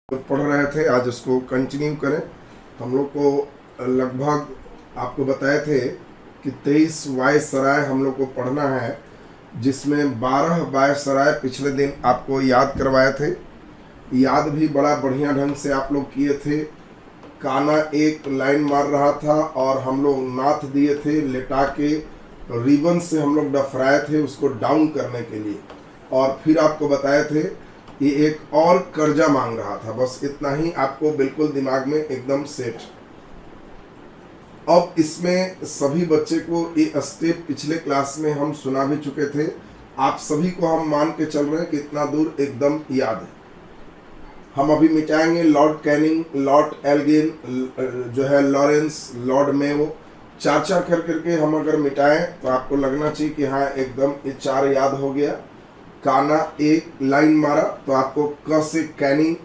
पढ़ रहे थे, आज उसको कंटिन्यू करें। हम लोग को लगभग आपको बताए थे कि 23 वायसराय हम लोग को पढ़ना है, जिसमें 12 वायसराय पिछले दिन आपको याद करवाए थे। याद भी बड़ा बढ़िया ढंग से आप लोग किए थे। काना एक लाइन मार रहा था और हम लोग नाथ दिए थे, लेटा के रिबन से हम लोग डफराए थे उसको डाउन करने के लिए। और फिर आपको बताए थे ये एक और कर्जा मांग रहा था। बस इतना ही आपको बिल्कुल दिमाग में एकदम सेट। अब इसमें सभी बच्चे को ये स्टेप पिछले क्लास में हम सुना भी चुके थे। आप सभी को हम मान के चल रहे हैं कि इतना दूर एकदम याद है। हम अभी मिटाएंगे लॉर्ड कैनिंग, लॉर्ड एल्गिन, जो है लॉरेंस, लॉर्ड मेयो, चार चार करके हम अगर मिटाएं तो आपको लगना चाहिए कि हाँ एकदम ये चार याद हो गया। काना एक लाइन मारा तो आपको क से कैनिंग,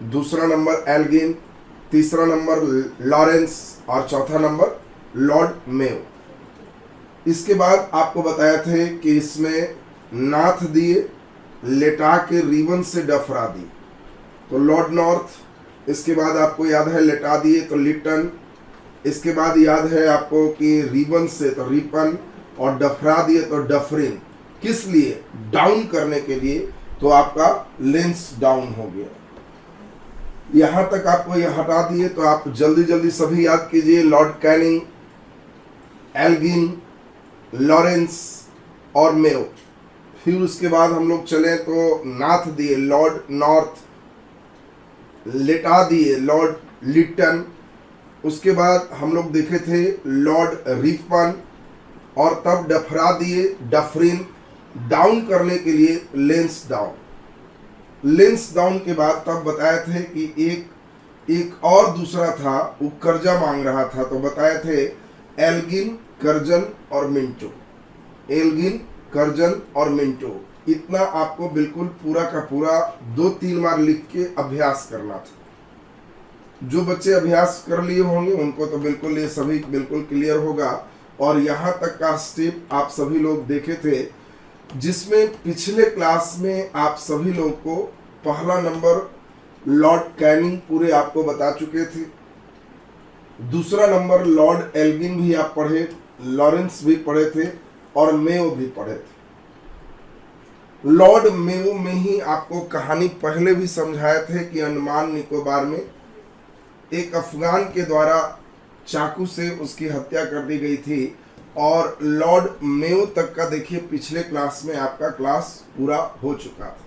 दूसरा नंबर एल्गिन, तीसरा नंबर लॉरेंस और चौथा नंबर लॉर्ड मेयो। इसके बाद आपको बताया थे कि इसमें नाथ दिए, लेटा के रिबन से डफरा दी तो लॉर्ड नॉर्थ। इसके बाद आपको याद है लेटा दिए तो लिटन। इसके बाद याद है आपको कि रिबन से तो रिपन और डफरा दिए तो डफरिन। किस लिए? डाउन करने के लिए। तो आपका लेंस डाउन हो गया। यहां तक आपको ये हटा दिए तो आप जल्दी जल्दी सभी याद कीजिए। लॉर्ड कैनिंग, एल्गिन, लॉरेंस और मेयो। फिर उसके बाद हम लोग चले तो नाथ दिए लॉर्ड नॉर्थ, लेटा दिए लॉर्ड लिटन। उसके बाद हम लोग देखे थे लॉर्ड रिपन और तब डफरा दिए डफरिन। डाउन करने के लिए लेंस डाउन। लेंस डाउन के बाद तब बताए थे कि एक और दूसरा था, वो कर्जा मांग रहा था तो बताए थे एल्गिन, कर्जन और मिंटो। एल्गिन, कर्जन और मिंटो। इतना आपको बिल्कुल पूरा का पूरा 2-3 बार लिख के अभ्यास करना था। जो बच्चे अभ्यास कर लिए होंगे उनको तो बिल्कुल ये सभी बिल्कुल क्लियर होगा। और यहाँ तक का स्टेप आप सभी लोग देखे थे, जिसमें पिछले क्लास में आप सभी लोग को पहला नंबर लॉर्ड कैनिंग पूरे आपको बता चुके थे। दूसरा नंबर लॉर्ड एल्गिन भी आप पढ़े, लॉरेंस भी पढ़े थे और मेयो भी पढ़े थे। लॉर्ड मेयो में ही आपको कहानी पहले भी समझाए थे कि अंडमान निकोबार में एक अफगान के द्वारा चाकू से उसकी हत्या कर दी गई थी। और लॉर्ड मेयो तक का देखिए पिछले क्लास में आपका क्लास पूरा हो चुका था।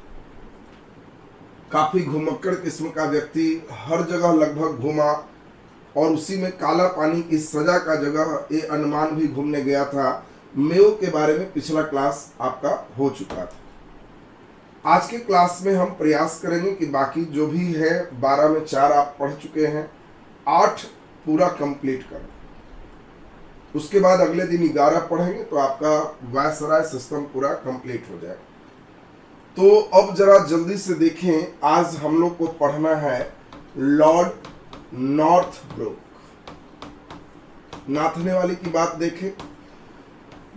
काफी घुमक्कड़ किस्म का व्यक्ति, हर जगह लगभग घूमा और उसी में काला पानी की सजा का जगह ये अंडमान भी घूमने गया था। मेयो के बारे में पिछला क्लास आपका हो चुका था। आज के क्लास में हम प्रयास करेंगे कि बाकी जो भी है 12 में 4 आप पढ़ चुके हैं, 8 पूरा कंप्लीट करें। उसके बाद अगले दिन 11 पढ़ेंगे तो आपका वायसराय सिस्टम पूरा कंप्लीट हो जाएगा। तो अब जरा जल्दी से देखें, आज हम लोग को पढ़ना है लॉर्ड नॉर्थब्रुक। नाथने वाले की बात देखें।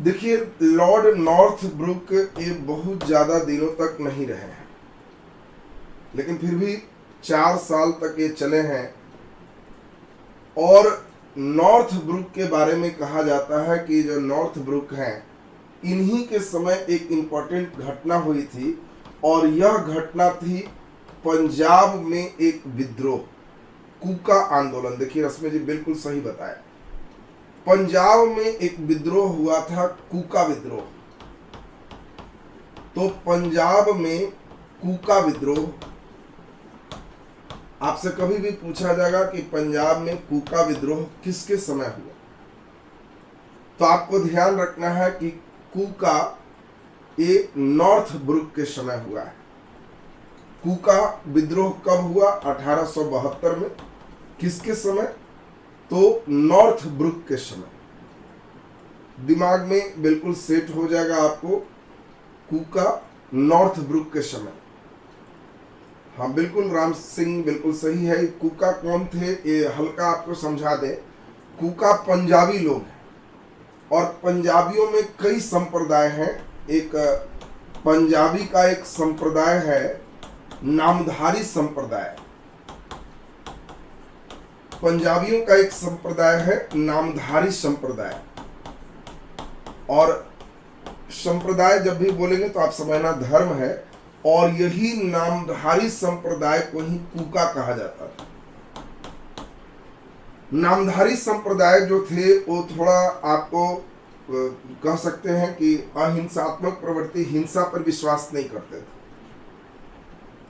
देखिए लॉर्ड नॉर्थब्रुक ये बहुत ज्यादा दिनों तक नहीं रहे हैं, लेकिन फिर भी 4 साल तक ये चले हैं। और नॉर्थब्रुक के बारे में कहा जाता है कि जो नॉर्थब्रुक हैं, इन्हीं के समय एक इंपॉर्टेंट घटना हुई थी और यह घटना थी पंजाब में एक विद्रोह, कूका आंदोलन। देखिए रश्मि जी बिल्कुल सही बताया, पंजाब में एक विद्रोह हुआ था, कूका विद्रोह। तो पंजाब में कूका विद्रोह, आपसे कभी भी पूछा जाएगा कि पंजाब में कूका विद्रोह किसके समय हुआ, तो आपको ध्यान रखना है कि कूका ये नॉर्थब्रुक के समय हुआ है। कूका विद्रोह कब हुआ? 1872 में। किसके समय? तो नॉर्थब्रुक के समय। दिमाग में बिल्कुल सेट हो जाएगा आपको, कूका नॉर्थब्रुक के समय। हाँ बिल्कुल, राम सिंह बिल्कुल सही है। कूका कौन थे ये हल्का आपको समझा दे। कूका पंजाबी लोग हैं और पंजाबियों में कई संप्रदाय हैं। एक पंजाबी का एक संप्रदाय है नामधारी संप्रदाय। पंजाबियों का एक संप्रदाय है नामधारी संप्रदाय। और संप्रदाय जब भी बोलेंगे तो आप समझना धर्म है, और यही नामधारी संप्रदाय को ही कूका कहा जाता था। नामधारी संप्रदाय जो थे वो थोड़ा आपको कह सकते हैं कि अहिंसात्मक प्रवृत्ति, हिंसा पर विश्वास नहीं करते थे।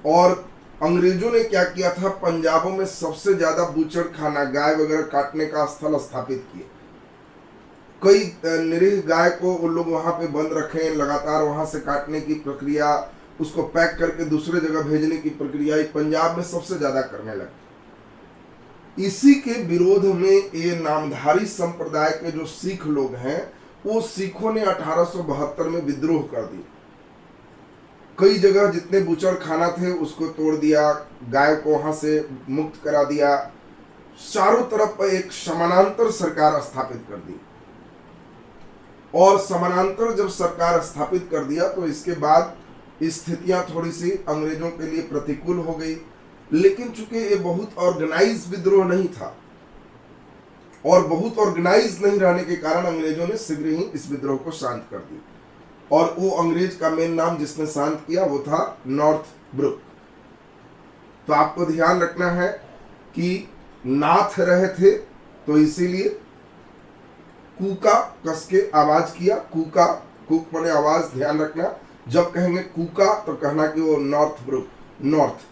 और अंग्रेजों ने क्या किया था, पंजाबों में सबसे ज्यादा बूचड़ खाना, गाय वगैरह काटने का स्थल स्थापित किए। कई निरीह गाय को वो लोग वहां पे बंद रखे, लगातार वहां से काटने की प्रक्रिया, उसको पैक करके दूसरे जगह भेजने की प्रक्रिया पंजाब में सबसे ज्यादा करने लगे। इसी के विरोध में ये नामधारी संप्रदाय के जो सिख लोग हैं, वो सिखों ने 1872 में विद्रोह कर दिया। कई जगह जितने बूचड़ खाना थे उसको तोड़ दिया, गाय को वहां से मुक्त करा दिया, चारों तरफ एक समानांतर सरकार स्थापित कर दी। और समानांतर जब सरकार स्थापित कर दिया तो इसके बाद स्थितियां थोड़ी सी अंग्रेजों के लिए प्रतिकूल हो गई। लेकिन चूंकि ये बहुत ऑर्गेनाइज विद्रोह नहीं था, और बहुत ऑर्गेनाइज नहीं रहने के कारण अंग्रेजों ने शीघ्र ही इस विद्रोह को शांत कर दिया। और वो अंग्रेज का मेन नाम जिसने शांत किया वो था नॉर्थ ब्रुक। तो आपको ध्यान रखना है कि नाथ रहे थे, तो इसीलिए कूका कस के आवाज किया। कूका, कूक माने आवाज, ध्यान रखना। जब कहेंगे कूका तो कहना कि वो नॉर्थ ब्रुक, नॉर्थ।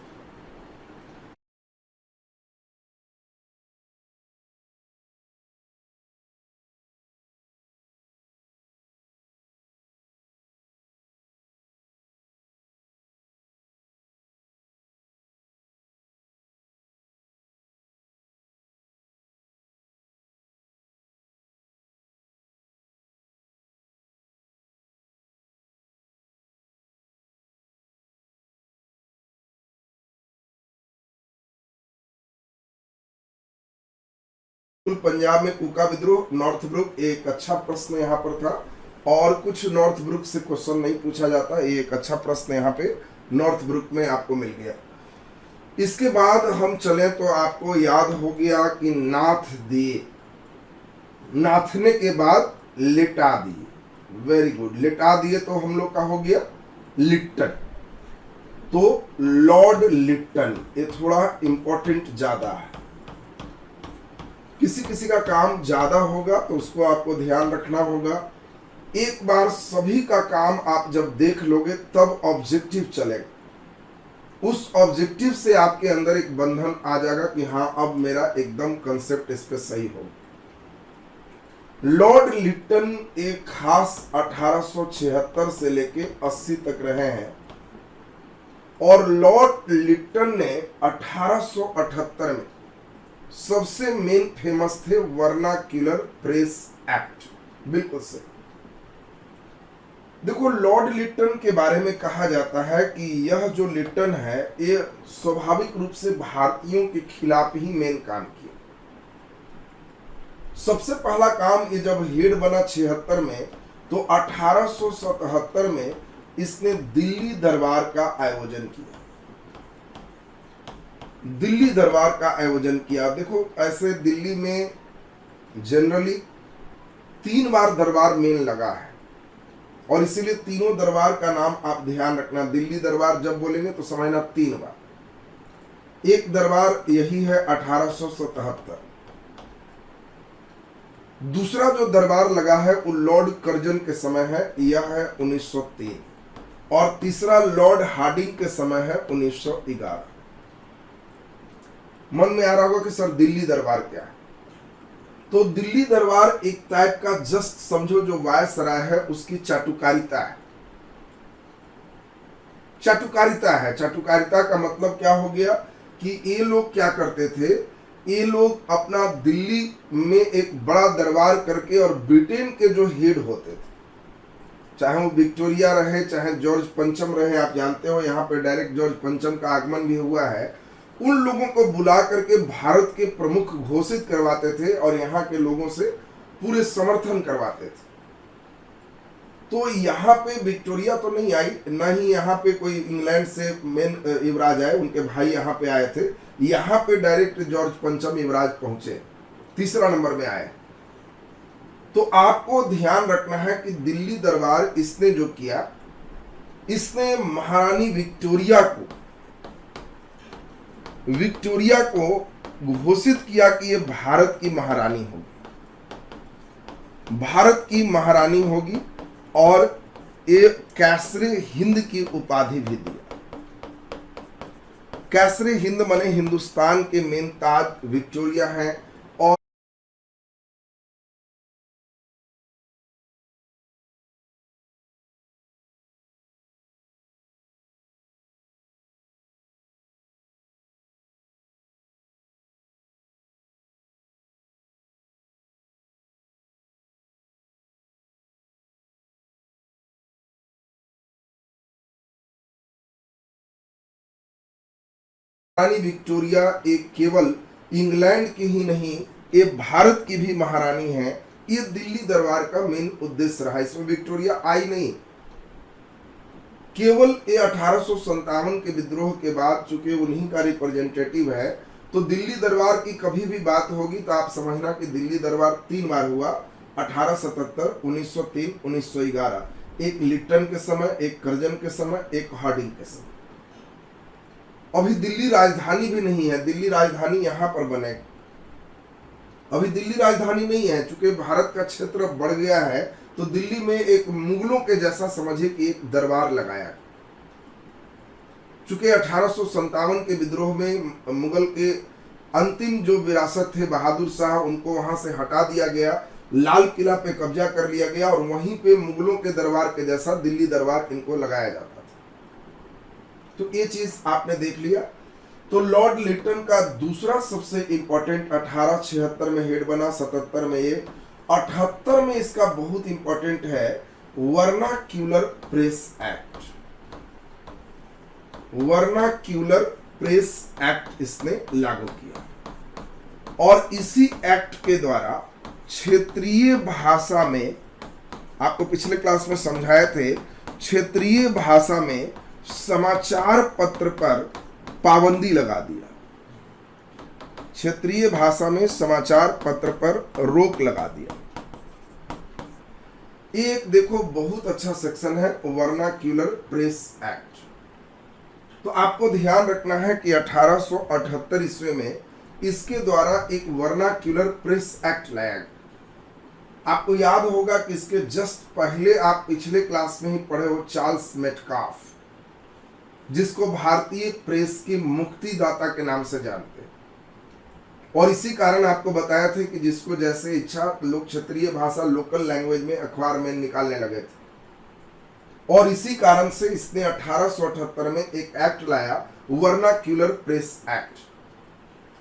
पंजाब में कूका विद्रोह, नॉर्थ ब्रुक, एक अच्छा प्रश्न यहाँ पर था। और कुछ नॉर्थ ब्रुक से क्वेश्चन नहीं पूछा जाता, ये एक अच्छा प्रश्न यहाँ पे नॉर्थ ब्रुक में आपको मिल गया। इसके बाद हम चलें तो आपको याद हो गया कि नाथ दिए, नाथने के बाद लिटा दिए। वेरी गुड, लिटा दिए तो हम लोग का हो गया लिट्टन। तो लॉर्ड लिट्टन, ये थोड़ा इंपॉर्टेंट ज्यादा है। किसी किसी का काम ज्यादा होगा तो उसको आपको ध्यान रखना होगा। एक बार सभी का काम आप जब देख लोगे तब ऑब्जेक्टिव चलेगा। उस ऑब्जेक्टिव से आपके अंदर एक बंधन आ जाएगा कि हाँ अब मेरा एकदम कंसेप्ट इस पे सही हो। लॉर्ड लिट्टन एक खास 1876 से लेके 80 तक रहे हैं। और लॉर्ड लिट्टन ने 1878 में सबसे मेन फेमस थे वर्नाक्यूलर प्रेस एक्ट। बिल्कुल सही। देखो, लॉर्ड लिट्टन के बारे में कहा जाता है कि यह जो लिट्टन है ये स्वाभाविक रूप से भारतीयों के खिलाफ ही मेन काम किया। सबसे पहला काम ये जब हेड बना 76 में, तो 1877 में इसने दिल्ली दरबार का आयोजन किया। दिल्ली दरबार का आयोजन किया। देखो, ऐसे दिल्ली में जनरली 3 बार दरबार मेन लगा है, और इसीलिए तीनों दरबार का नाम आप ध्यान रखना। दिल्ली दरबार जब बोलेंगे तो समझना 3 बार। एक दरबार यही है 1877। दूसरा जो दरबार लगा है वो लॉर्ड कर्जन के समय है, यह है 1903। और तीसरा लॉर्ड हार्डिंग के समय है 1911। मन में आ रहा होगा कि सर दिल्ली दरबार क्या है? तो दिल्ली दरबार एक टाइप का, जस्ट समझो जो वायसराय है उसकी चाटुकारिता है। चाटुकारिता है। चाटुकारिता का मतलब क्या हो गया कि ये लोग क्या करते थे, ये लोग अपना दिल्ली में एक बड़ा दरबार करके, और ब्रिटेन के जो हेड होते थे, चाहे वो विक्टोरिया रहे चाहे जॉर्ज पंचम रहे, आप जानते हो यहाँ पे डायरेक्ट जॉर्ज पंचम का आगमन भी हुआ है, उन लोगों को बुला करके भारत के प्रमुख घोषित करवाते थे और यहाँ के लोगों से पूरे समर्थन करवाते थे। तो यहाँ पे विक्टोरिया तो नहीं आई, न ही यहाँ पे कोई इंग्लैंड से मेन युवराज आए, उनके भाई यहाँ पे आए थे, यहां पे डायरेक्ट जॉर्ज पंचम युवराज पहुंचे, तीसरा नंबर में आए। तो आपको ध्यान रखना है कि दिल्ली दरबार इसने जो किया, इसने महारानी विक्टोरिया को घोषित किया कि ये भारत की महारानी होगी, भारत की महारानी होगी, और ये कैसरे हिंद की उपाधि भी दिया। कैसरे हिंद माने हिंदुस्तान के मेन ताज विक्टोरिया है, और रानी विक्टोरिया एक केवल इंग्लैंड की ही नहीं, ये भारत की भी महारानी है। ये दिल्ली दरबार का मेन उद्देश्य रहा। इसमें विक्टोरिया आई नहीं, केवल ये 1857 के विद्रोह के बाद चूंकि उन्हीं का रिप्रेजेंटेटिव है, तो दिल्ली दरबार की कभी भी बात होगी तो आप समझना कि दिल्ली दरबार 3 बार हुआ, 1877, 1903, 1911। एक लिट्टन के समय, एक कर्जन के समय, एक हार्डिंग के समय। अभी दिल्ली राजधानी भी नहीं है, दिल्ली राजधानी यहां पर बने, अभी दिल्ली राजधानी नहीं है। चूंकि भारत का क्षेत्र बढ़ गया है, तो दिल्ली में एक मुगलों के जैसा समझिए कि एक दरबार लगाया। चूंकि 1857 के विद्रोह में मुगल के अंतिम जो विरासत थे बहादुर शाह, उनको वहां से हटा दिया गया, लाल किला पे कब्जा कर लिया गया, और वहीं पे मुगलों के दरबार के जैसा दिल्ली दरबार इनको लगाया जाता था। तो ये चीज आपने देख लिया। तो लॉर्ड लिटन का दूसरा सबसे इंपॉर्टेंट 1876 में हेड बना, 77 में ये, 78 में इसका बहुत इंपॉर्टेंट है vernacular press act. Vernacular press act इसने लागू किया, और इसी एक्ट के द्वारा क्षेत्रीय भाषा में, आपको पिछले क्लास में समझाए थे, क्षेत्रीय भाषा में समाचार पत्र पर पाबंदी लगा दिया। क्षेत्रीय भाषा में समाचार पत्र पर रोक लगा दिया। एक देखो बहुत अच्छा सेक्शन है वर्नाक्यूलर प्रेस एक्ट। तो आपको ध्यान रखना है कि 1878 ईस्वी में इसके द्वारा एक वर्नाक्यूलर प्रेस एक्ट लाया गया। आपको याद होगा कि इसके जस्ट पहले आप पिछले क्लास में ही पढ़े हो चार्ल्स मेटकाफ, जिसको भारतीय प्रेस की मुक्तिदाता के नाम से जानते हैं। और इसी कारण आपको बताया था कि जिसको जैसे इच्छा लोग क्षेत्रीय भाषा लोकल लैंग्वेज में अखबार में निकालने लगे थे, और इसी कारण से इसने 1878 में एक एक्ट लाया वर्नाक्यूलर प्रेस एक्ट,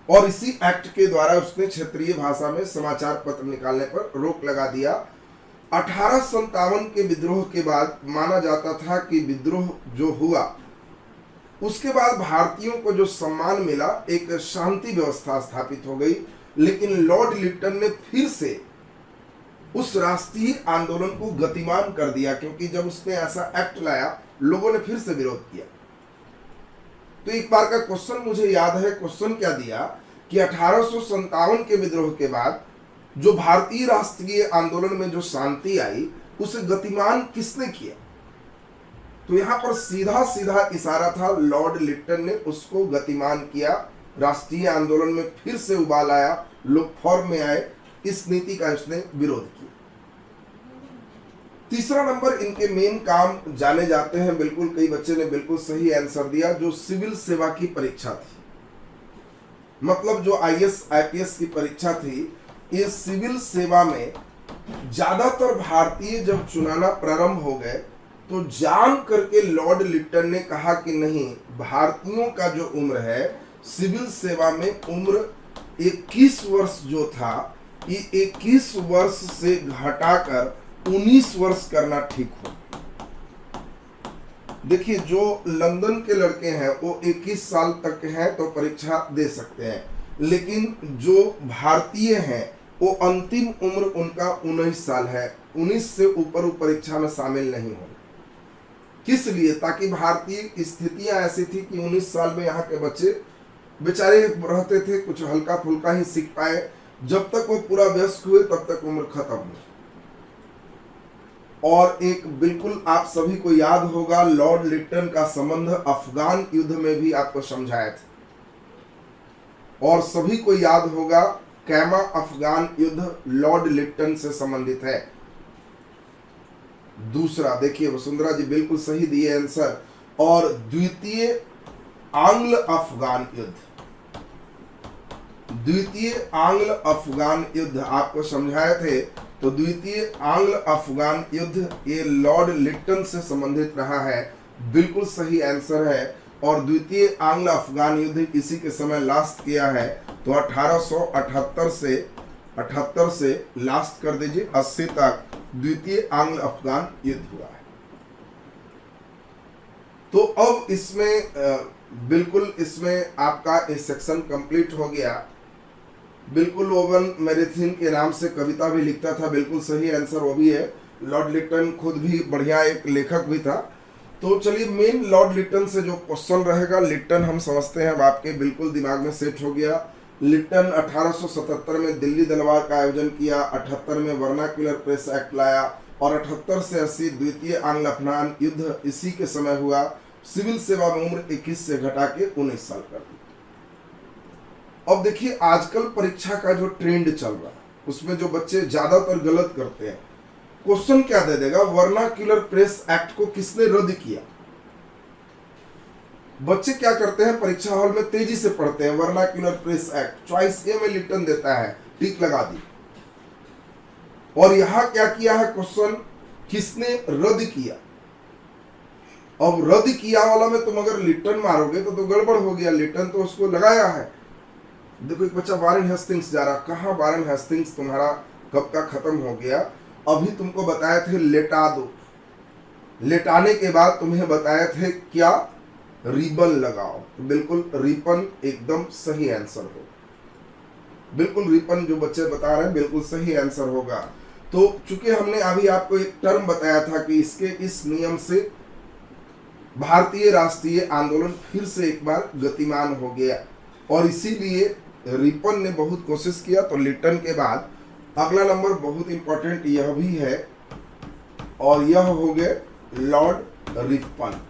और इसी एक्ट के द्वारा उसने क्षेत्रीय भाषा में समाचार पत्र निकालने पर रोक लगा दिया। 1857 के विद्रोह के बाद माना जाता था कि विद्रोह जो हुआ उसके बाद भारतीयों को जो सम्मान मिला, एक शांति व्यवस्था स्थापित हो गई। लेकिन लॉर्ड लिटन ने फिर से उस राष्ट्रीय आंदोलन को गतिमान कर दिया, क्योंकि जब उसने ऐसा एक्ट लाया लोगों ने फिर से विरोध किया। तो एक बार का क्वेश्चन मुझे याद है, क्वेश्चन क्या दिया कि 1857 के विद्रोह के बाद जो भारतीय राष्ट्रीय आंदोलन में जो शांति आई, उसे गतिमान किसने किया? तो यहां पर सीधा सीधा इशारा था, लॉर्ड लिटन ने उसको गतिमान किया, राष्ट्रीय आंदोलन में फिर से उबाल आया, लोग फॉर्म में आए, इस नीति का उसने विरोध किया। तीसरा नंबर इनके मेन काम जाने जाते हैं, बिल्कुल कई बच्चे ने बिल्कुल सही आंसर दिया, जो सिविल सेवा की परीक्षा थी, मतलब जो आईएएस आईपीएस की परीक्षा थी, ये सिविल सेवा में ज्यादातर भारतीय जब चुनाना प्रारंभ हो गए तो जान करके लॉर्ड लिटन ने कहा कि नहीं, भारतीयों का जो उम्र है सिविल सेवा में उम्र 21 वर्ष जो था, ये 21 वर्ष से घटाकर 19 वर्ष करना ठीक हो। देखिए जो लंदन के लड़के हैं वो 21 साल तक हैं तो परीक्षा दे सकते हैं, लेकिन जो भारतीय हैं वो अंतिम उम्र उनका 19 साल है, 19 से ऊपर वो परीक्षा में शामिल नहीं हो। किस लिए? ताकि भारतीय स्थितियां ऐसी थी कि 19 साल में यहाँ के बच्चे बेचारे रहते थे, कुछ हल्का फुल्का ही सीख पाए। जब तक वो पूरा व्यस्त हुए तब तक उम्र खत्म हुई। और एक बिल्कुल आप सभी को याद होगा, लॉर्ड लिटन का संबंध अफगान युद्ध में भी आपको समझाया था। और सभी को याद होगा, कैमा अफगान युद्ध लॉर्ड लिटन से संबंधित है। दूसरा देखिए, वसुंधरा जी बिल्कुल सही दिए आंसर। और द्वितीय आंग्ल अफगान युद्ध, द्वितीय आंग्ल अफगान युद्ध आपको समझाए थे। तो द्वितीय आंग्ल अफगान युद्ध ये लॉर्ड लिटन से संबंधित रहा है, बिल्कुल सही आंसर है। और द्वितीय आंग्ल अफगान युद्ध इसी के समय लास्ट किया है। तो 1878 से लास्ट कर दीजिए 80 तक द्वितीय आंग्ल अफगान युद्ध हुआ है। तो अब इसमें बिल्कुल इसमें आपका ये सेक्शन कंप्लीट हो गया। बिल्कुल ओवन मैरेथिन के नाम से कविता भी लिखता था, बिल्कुल सही आंसर वो भी है। लॉर्ड लिटन खुद भी बढ़िया एक लेखक भी था। तो चलिए, मेन लॉर्ड लिटन से जो क्वेश्चन रहेगा, लिटन हम समझते हैं, अब आपके बिल्कुल दिमाग में सेट हो गया। लिटन 1877 में दिल्ली दरबार का आयोजन किया, 78 में वर्नाक्युलर प्रेस एक्ट लाया और 78 से 80 द्वितीय आंग्ल अफगान युद्ध इसी के समय हुआ। सिविल सेवा में उम्र 21 से घटा के 19 साल कर दी। अब देखिए, आजकल परीक्षा का जो ट्रेंड चल रहा है उसमें जो बच्चे ज्यादातर गलत करते हैं, क्वेश्चन क्या दे देगा, वर्नाक्युलर प्रेस एक्ट को किसने रद्द किया। बच्चे क्या करते हैं, परीक्षा हॉल में तेजी से पढ़ते हैं वर्नाक्युलर प्रेस एक्ट, चॉइस ए में लिटन देता है, टिक लगा दी। और यहां क्या किया है क्वेश्चन, किसने रद्द किया। अब रद्द किया वाला में तुम अगर लिटन मारोगे तो गड़बड़ हो गया, लिटन तो उसको लगाया है। देखो, एक बच्चा वारेन हेस्टिंग्स जा रहा, कहाँ वारेन हेस्टिंग्स तुम्हारा कब का खत्म हो गया। अभी तुमको बताए थे लेटा दो, लेटाने के बाद तुम्हें बताए थे क्या, रिबन लगाओ। तो बिल्कुल रिपन एकदम सही आंसर होगा, बिल्कुल रिपन जो बच्चे बता रहे हैं बिल्कुल सही आंसर होगा। तो चूंकि हमने अभी आपको एक टर्म बताया था कि इसके इस नियम से भारतीय राष्ट्रीय आंदोलन फिर से एक बार गतिमान हो गया और इसीलिए रिपन ने बहुत कोशिश किया। तो लिटन के बाद अगला नंबर बहुत इंपॉर्टेंट यह भी है और यह हो गए लॉर्ड रिपन।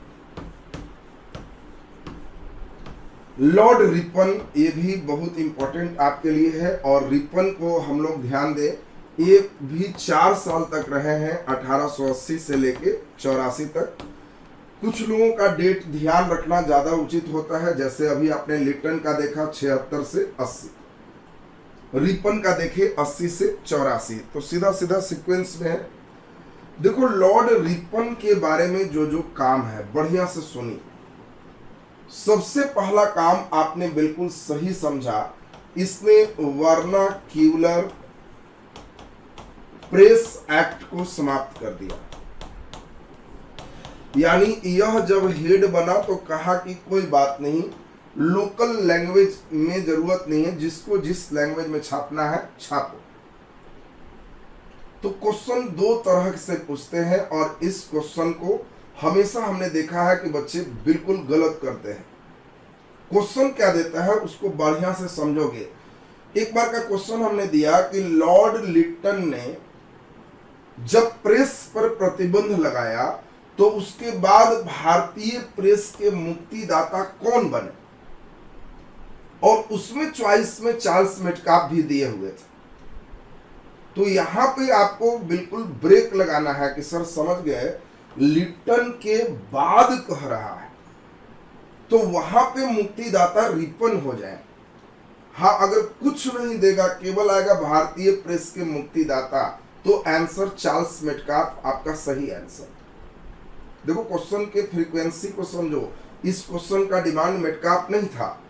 लॉर्ड रिपन ये भी बहुत इंपॉर्टेंट आपके लिए है और रिपन को हम लोग ध्यान दें, ये भी 4 साल तक रहे हैं, 1880 से लेके 84 तक। कुछ लोगों का डेट ध्यान रखना ज्यादा उचित होता है, जैसे अभी आपने लिटन का देखा 76 से 80, रिपन का देखे 80 से 84, तो सीधा सीधा सीक्वेंस में है। देखो, लॉर्ड रिपन के बारे में जो जो काम है बढ़िया से सुनिए। सबसे पहला काम आपने बिल्कुल सही समझा, इसने वर्नाक्युलर प्रेस एक्ट को समाप्त कर दिया। यानी यह जब हेड बना तो कहा कि कोई बात नहीं, लोकल लैंग्वेज में जरूरत नहीं है, जिसको जिस लैंग्वेज में छापना है छापो। तो क्वेश्चन 2 तरह से पूछते हैं और इस क्वेश्चन को हमेशा हमने देखा है कि बच्चे बिल्कुल गलत करते हैं। क्वेश्चन क्या देता है उसको बढ़िया से समझोगे। एक बार का क्वेश्चन हमने दिया कि लॉर्ड लिटन ने जब प्रेस पर प्रतिबंध लगाया तो उसके बाद भारतीय प्रेस के मुक्तिदाता कौन बने, और उसमें चॉइस में चार्ल्स मेटकाफ भी दिए हुए थे। तो यहां पे आपको बिल्कुल ब्रेक लगाना है कि सर समझ गए, लिटन के बाद कह रहा है तो वहां पे मुक्तिदाता रिपन हो जाए। हाँ, अगर कुछ नहीं देगा, केवल आएगा भारतीय प्रेस के मुक्तिदाता, तो आंसर चार्ल्स मेटकाफ आपका सही आंसर। देखो, क्वेश्चन के फ्रीक्वेंसी को समझो, इस क्वेश्चन का डिमांड मेटकाफ नहीं था।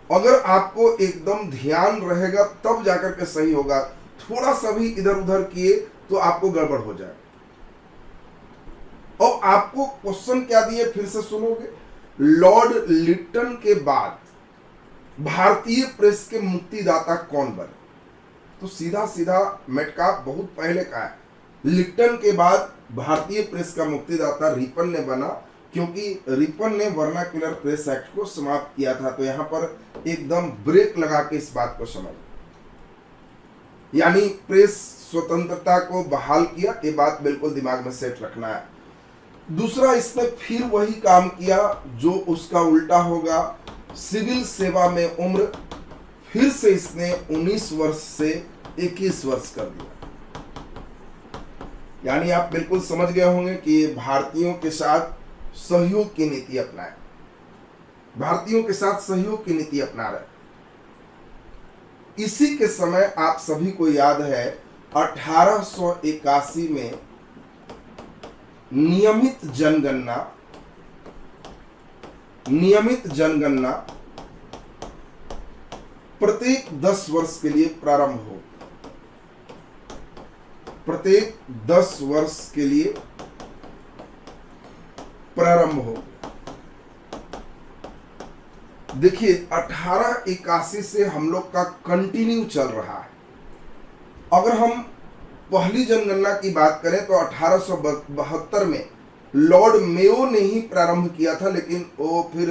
अगर आपको एकदम ध्यान रहेगा तब जाकर के सही होगा, थोड़ा सा भी इधर उधर किए तो आपको गड़बड़ हो जाए। और आपको क्वेश्चन क्या दिए फिर से सुनोगे, लॉर्ड लिटन के बाद भारतीय प्रेस के मुक्तिदाता कौन बने, तो सीधा सीधा मेटकाफ बहुत पहले का है, लिटन के बाद भारतीय प्रेस का मुक्तिदाता रिपन ने बना क्योंकि रिपन ने वर्नाक्युलर प्रेस एक्ट को समाप्त किया था। तो यहां पर एकदम ब्रेक लगा के इस बात को समझ, यानी प्रेस स्वतंत्रता को बहाल किया, ये बात बिल्कुल दिमाग में सेट रखना है। दूसरा, इसने फिर वही काम किया जो उसका उल्टा होगा, सिविल सेवा में उम्र फिर से इसने 19 वर्ष से 21 वर्ष कर दिया। यानी आप बिल्कुल समझ गए होंगे कि भारतीयों के साथ सहयोग की नीति अपनाए, भारतीयों के साथ सहयोग की नीति अपना रहे। इसी के समय आप सभी को याद है 1881 में नियमित जनगणना प्रत्येक 10 वर्ष के लिए प्रारंभ हो, प्रत्येक 10 वर्ष के लिए प्रारंभ हो। देखिए 1881 से हम लोग का कंटिन्यू चल रहा है। अगर हम पहली जनगणना की बात करें तो 1872 में लॉर्ड मेयो ने ही प्रारंभ किया था, लेकिन वो फिर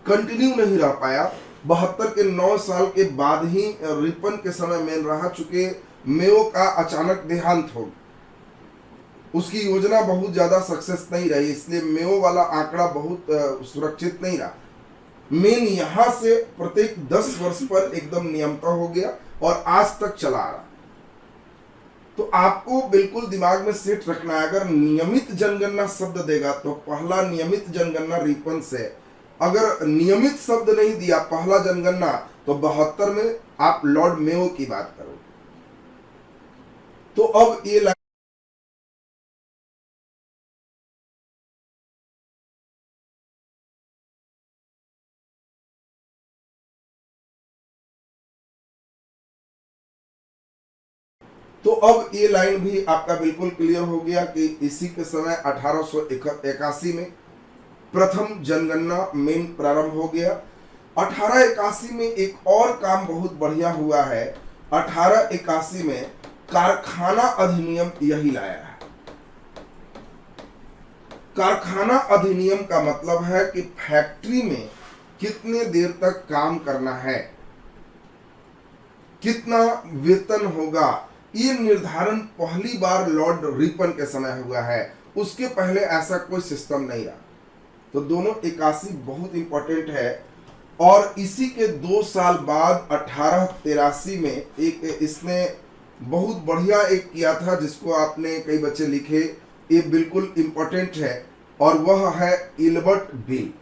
कंटिन्यू नहीं रह पाया। 72 के 9 साल के बाद ही रिपन के समय में रहा, चूंकि मेयो का अचानक देहांत हो, उसकी योजना बहुत ज्यादा सक्सेस नहीं रही, इसलिए मेयो वाला आंकड़ा बहुत सुरक्षित नहीं रहा। मेन यहां से प्रत्येक 10 वर्ष पर एकदम नियमता हो गया और आज तक चला आ रहा। तो आपको बिल्कुल दिमाग में सेट रखना है, अगर नियमित जनगणना शब्द देगा तो पहला नियमित जनगणना रिपन से, अगर नियमित शब्द नहीं दिया पहला जनगणना तो 72 में आप लॉर्ड मेयो की बात करो। तो अब ये लाइन भी आपका बिल्कुल क्लियर हो गया कि इसी के समय 1881 में प्रथम जनगणना मेन प्रारंभ हो गया। 1881 में एक और काम बहुत बढ़िया हुआ है। 1881 में कारखाना अधिनियम यही लाया है। कारखाना अधिनियम का मतलब है कि फैक्ट्री में कितने देर तक काम करना है, कितना वेतन होगा, ये निर्धारण पहली बार लॉर्ड रिपन के समय हुआ है। उसके पहले ऐसा कोई सिस्टम नहीं रहा। तो दोनों 81 बहुत इंपॉर्टेंट है। और इसी के 2 साल बाद 1883 में एक इसने बहुत बढ़िया एक किया था, जिसको आपने कई बच्चे लिखे, ये बिल्कुल इंपॉर्टेंट है, और वह है इल्बर्ट बिल।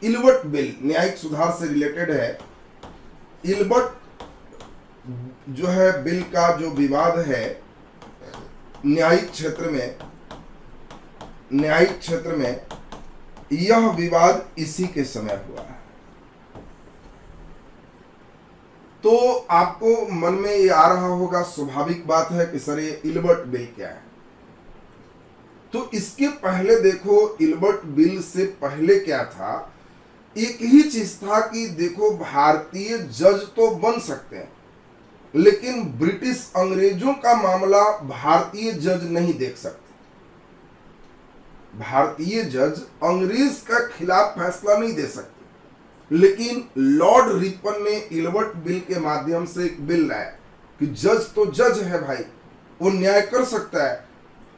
इल्बर्ट बिल न्यायिक सुधार से रिलेटेड है। इल्बर्ट जो है बिल का जो विवाद है न्यायिक क्षेत्र में यह विवाद इसी के समय हुआ है। तो आपको मन में ये आ रहा होगा, स्वाभाविक बात है कि सर ये इल्बर्ट बिल क्या है। तो इसके पहले देखो, इल्बर्ट बिल से पहले क्या था, एक ही चीज था कि देखो भारतीय जज तो बन सकते हैं, लेकिन ब्रिटिश अंग्रेजों का मामला भारतीय जज नहीं देख सकते। भारतीय जज अंग्रेज का खिलाफ फैसला नहीं दे सकते। लेकिन लॉर्ड रिपन ने इल्बर्ट बिल के माध्यम से एक बिल लाया कि जज तो जज है भाई, वो न्याय कर सकता है,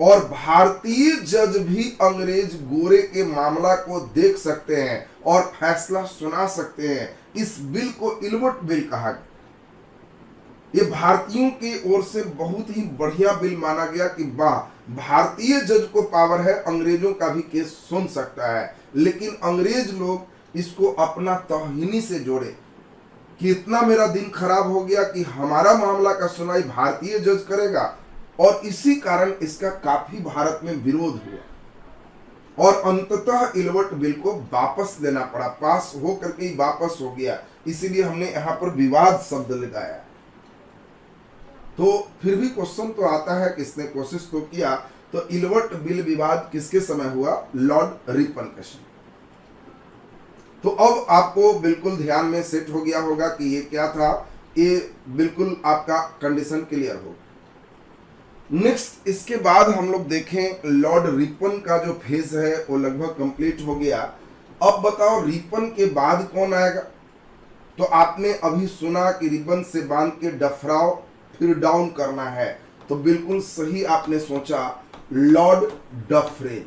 और भारतीय जज भी अंग्रेज गोरे के मामला को देख सकते हैं और फैसला सुना सकते हैं। इस बिल को इल्बर्ट बिल कहा गया। ये भारतीयों की ओर से बहुत ही बढ़िया बिल माना गया कि वाह, भारतीय जज को पावर है, अंग्रेजों का भी केस सुन सकता है। लेकिन अंग्रेज लोग इसको अपना तौहीनी से जोड़े कि इतना मेरा दिन खराब हो गया कि हमारा मामला का सुनाई भारतीय जज करेगा, और इसी कारण इसका काफी भारत में विरोध हुआ और अंततः इल्बर्ट बिल को वापस लेना पड़ा। पास हो करके ही वापस हो गया, इसीलिए हमने यहाँ पर विवाद शब्द लगाया। तो फिर भी क्वेश्चन तो आता है, किसने कोशिश तो किया। तो इल्बर्ट बिल विवाद किसके समय हुआ? लॉर्ड रिपन के समय। तो अब आपको बिल्कुल ध्यान में सेट हो गया होगा कि ये क्या था, ये बिल्कुल आपका कंडीशन क्लियर हो। नेक्स्ट इसके बाद हम लोग देखें लॉर्ड रिपन का जो फेज है वो लगभग कंप्लीट हो गया। अब बताओ रिपन के बाद कौन आएगा? तो आपने अभी सुना कि रिबन से बांध के डफराव फिर डाउन करना है, तो बिल्कुल सही आपने सोचा, Lord Dufferin.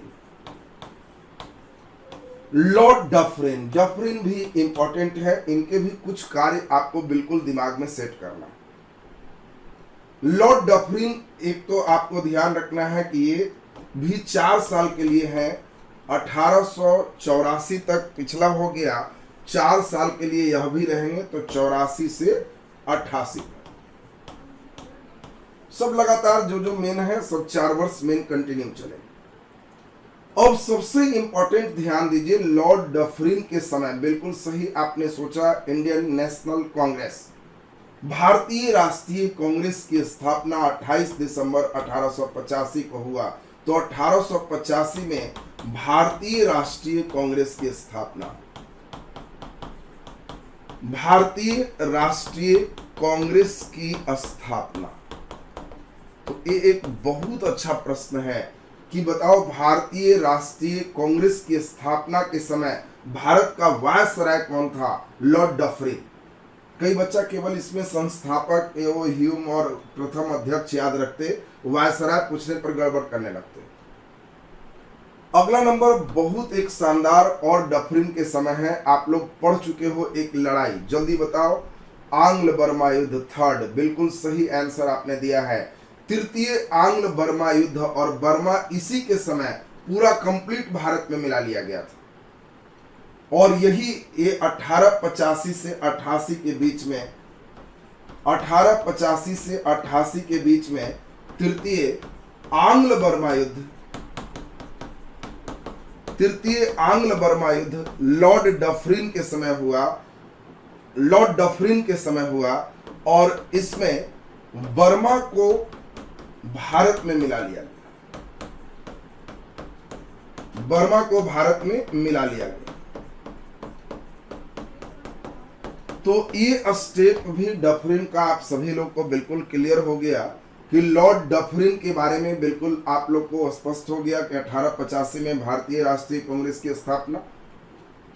Lord Dufferin, Dufferin भी इंपॉर्टेंट है, इनके भी कुछ कार्य आपको बिल्कुल दिमाग में सेट करना है। लॉर्ड डफरिन, एक तो आपको ध्यान रखना है कि ये भी 4 साल के लिए है, 1884 तक पिछला हो गया, 4 साल के लिए यह भी रहेंगे, तो 84 से 88 तक सब लगातार जो मेन है सब 4 वर्ष मेन कंटिन्यू चलेंगे। अब सबसे इंपॉर्टेंट ध्यान दीजिए, लॉर्ड डफरिन के समय बिल्कुल सही आपने सोचा, इंडियन नेशनल कांग्रेस, भारतीय राष्ट्रीय कांग्रेस की स्थापना 28 दिसंबर 1885 को हुआ। तो 1885 में भारतीय राष्ट्रीय कांग्रेस की स्थापना, भारतीय राष्ट्रीय कांग्रेस की स्थापना। तो ये एक बहुत अच्छा प्रश्न है कि बताओ भारतीय राष्ट्रीय कांग्रेस की स्थापना के समय भारत का वायसराय कौन था? Lord Dufferin. कई बच्चा केवल इसमें संस्थापक एवं ह्यूम और प्रथम अध्यक्ष याद रखते, वायसराय पूछने पर गड़बड़ करने लगते। अगला नंबर बहुत एक शानदार और डफरिन के समय है, आप लोग पढ़ चुके हो, एक लड़ाई, जल्दी बताओ, आंग्ल बर्मा युद्ध, थर्ड, बिल्कुल सही आंसर आपने दिया है। तृतीय आंग्ल बर्मा युद्ध, और बर्मा इसी के समय पूरा कंप्लीट भारत में मिला लिया गया था, और यही ये 1885 से 88 के बीच में, 1885 से 88 के बीच में तृतीय आंग्ल बर्मा युद्ध, तृतीय आंग्ल बर्मा युद्ध लॉर्ड डफरिन के समय हुआ, लॉर्ड डफरिन के समय हुआ, और इसमें बर्मा को भारत में मिला लिया गया, बर्मा को भारत में मिला लिया गया। तो ये स्टेप भी डफरिन का आप सभी लोग को बिल्कुल क्लियर हो गया कि लॉर्ड डफरिन के बारे में बिल्कुल आप लोग को स्पष्ट हो गया कि 1885 में भारतीय राष्ट्रीय कांग्रेस की स्थापना।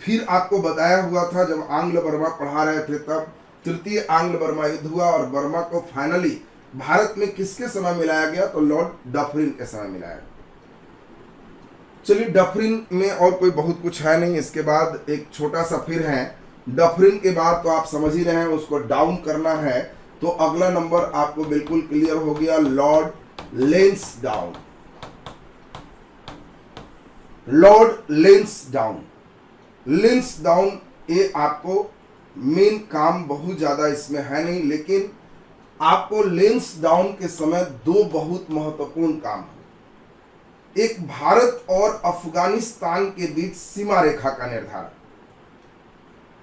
फिर आपको बताया हुआ था जब आंग्ल बर्मा पढ़ा रहे थे तब तृतीय आंग्ल बर्मा युद्ध हुआ, और बर्मा को फाइनली भारत में किसके समय मिलाया गया? तो लॉर्ड डफरिन के समय मिलाया गया। चलिए, डफरिन में और कोई बहुत कुछ है नहीं। इसके बाद एक छोटा सा फिर है, डफरिन के बाद तो आप समझ ही रहे हैं, उसको डाउन करना है। तो अगला नंबर आपको बिल्कुल क्लियर हो गया, Lord Lansdowne, Lord Lansdowne. Lansdowne, ये आपको मेन काम बहुत ज्यादा इसमें है नहीं, लेकिन आपको लेंसडाउन के समय 2 बहुत महत्वपूर्ण काम है। एक, भारत और अफगानिस्तान के बीच सीमा रेखा का निर्धारण,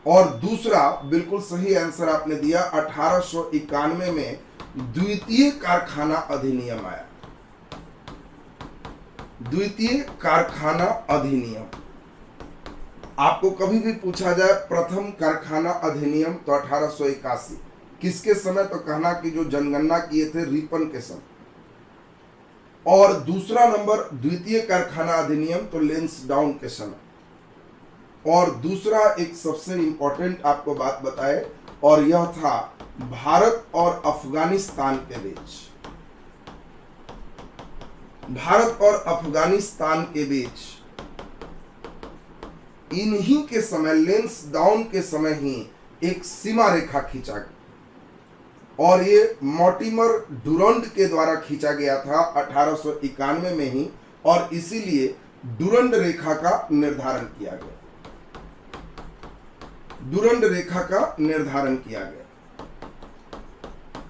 और दूसरा, बिल्कुल सही आंसर आपने दिया, 1891 में द्वितीय कारखाना अधिनियम आया, द्वितीय कारखाना अधिनियम। आपको कभी भी पूछा जाए प्रथम कारखाना अधिनियम तो 1881 किसके समय? तो कहना कि जो जनगणना किए थे रिपन के समय। और दूसरा नंबर द्वितीय कारखाना अधिनियम तो लेंसडाउन के समय। और दूसरा एक सबसे इंपॉर्टेंट आपको बात बताए, और यह था भारत और अफगानिस्तान के बीच, भारत और अफगानिस्तान के बीच इन्हीं के समय, लेंसडाउन के समय ही एक सीमा रेखा खींचा गया, और ये मॉर्टिमर डुरंड के द्वारा खींचा गया था 1891 में ही, और इसीलिए डुरंड रेखा का निर्धारण किया गया, डुरंड रेखा का निर्धारण किया गया।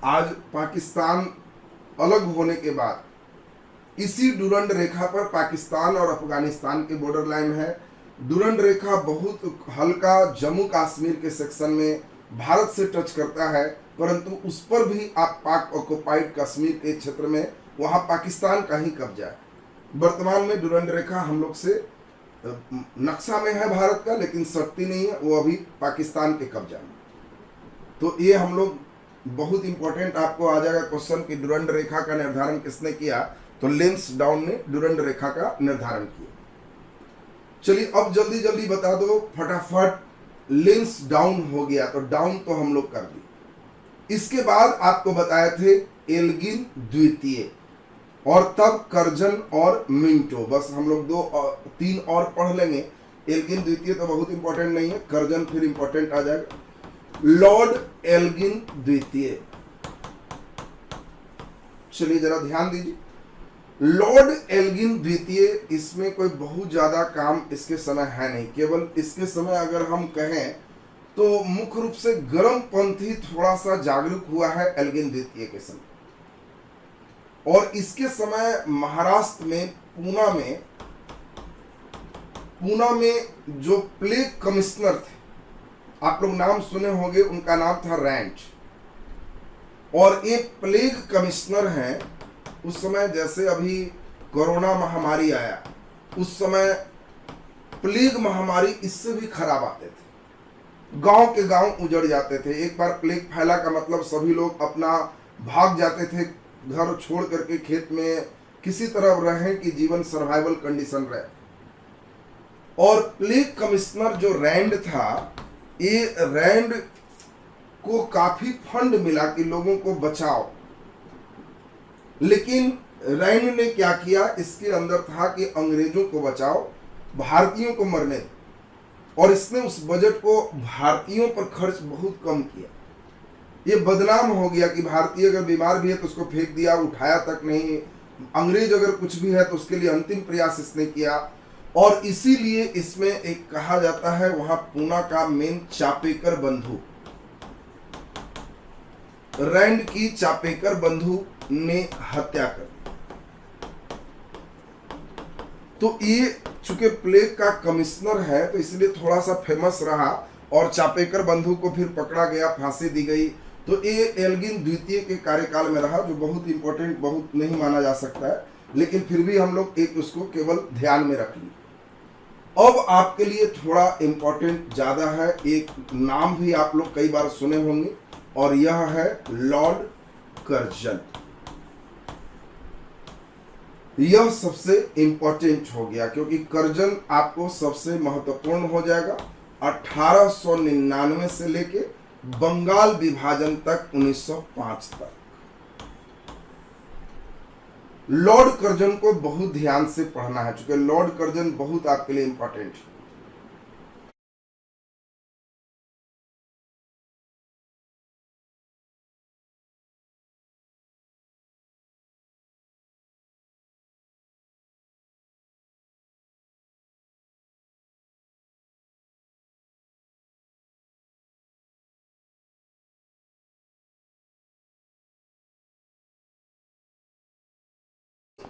आज पाकिस्तान अलग होने के बाद इसी डुरंड रेखा पर पाकिस्तान और अफगानिस्तान के बॉर्डर लाइन है। डुरंड रेखा बहुत हल्का जम्मू कश्मीर के सेक्शन में भारत से टच करता है, परंतु उस पर भी आप पाक ऑक्युपाइड कश्मीर के क्षेत्र में वहां पाकिस्तान का ही कब्जा है। वर्तमान में डुरंड रेखा हम लोग से नक्शा में है भारत का, लेकिन सख्ती नहीं है, वो अभी पाकिस्तान के कब्जा में। तो ये हम लोग बहुत इंपॉर्टेंट आपको आ जाएगा क्वेश्चन कि डुरंड रेखा का निर्धारण किसने किया, तो लेंसडाउन ने डुरंड रेखा का निर्धारण किया। चलिए अब जल्दी जल्दी बता दो फटाफट, लेंसडाउन हो गया तो डाउन तो हम लोग कर दी। इसके बाद आपको बताए थे एल्गिन द्वितीय, और तब कर्जन और मिंटो। बस हम लोग 2-3 और पढ़ लेंगे। एल्गिन द्वितीय तो बहुत इंपॉर्टेंट नहीं है, कर्जन फिर इंपॉर्टेंट आ जाएगा। लॉर्ड एल्गिन द्वितीय, चलिए जरा ध्यान दीजिए। लॉर्ड एल्गिन द्वितीय, इसमें कोई बहुत ज्यादा काम इसके समय है नहीं, केवल इसके समय अगर हम कहें तो मुख्य रूप से गर्मपंथी थोड़ा सा जागरूक हुआ है एल्गिन द्वितीय के समय। और इसके समय महाराष्ट्र में पूना में जो प्लेग कमिश्नर थे, आप लोग नाम सुने होंगे, उनका नाम था रैंड। और एक प्लेग कमिश्नर हैं, उस समय जैसे अभी कोरोना महामारी आया, उस समय प्लेग महामारी इससे भी खराब आते थे, गांव के गांव उजड़ जाते थे। एक बार प्लेग फैला का मतलब सभी लोग अपना भाग जाते थे, घर छोड़ करके खेत में किसी तरह रहें कि जीवन सर्वाइवल कंडीशन रहे। और प्लेग कमिश्नर जो रैंड था, ये रैंड को काफी फंड मिला कि लोगों को बचाओ, लेकिन रैंड ने क्या किया, इसके अंदर था कि अंग्रेजों को बचाओ, भारतीयों को मरने दो। और इसने उस बजट को भारतीयों पर खर्च बहुत कम किया। ये बदनाम हो गया कि भारतीय अगर बीमार भी है तो उसको फेंक दिया, उठाया तक नहीं। अंग्रेज अगर कुछ भी है तो उसके लिए अंतिम प्रयास इसने किया। और इसीलिए इसमें एक कहा जाता है, वहां पूना का मेन चापेकर बंधु, रैंड की चापेकर बंधु ने हत्या कर दी। तो ये चूंकि प्लेग का कमिश्नर है तो इसलिए थोड़ा सा फेमस रहा, और चापेकर बंधु को फिर पकड़ा गया, फांसी दी गई। तो ये एल्गिन द्वितीय के कार्यकाल में रहा, जो बहुत इंपॉर्टेंट बहुत नहीं माना जा सकता है, लेकिन फिर भी हम लोग एक उसको केवल ध्यान में रख ली। अब आपके लिए थोड़ा इंपॉर्टेंट ज्यादा है, एक नाम भी आप लोग कई बार सुने होंगे, और यह है लॉर्ड कर्जन। यह सबसे इंपॉर्टेंट हो गया क्योंकि कर्जन आपको सबसे महत्वपूर्ण हो जाएगा। 1899 से लेके बंगाल विभाजन तक 1905 तक लॉर्ड कर्जन को बहुत ध्यान से पढ़ना है, क्योंकि लॉर्ड कर्जन बहुत आपके लिए इंपॉर्टेंट है।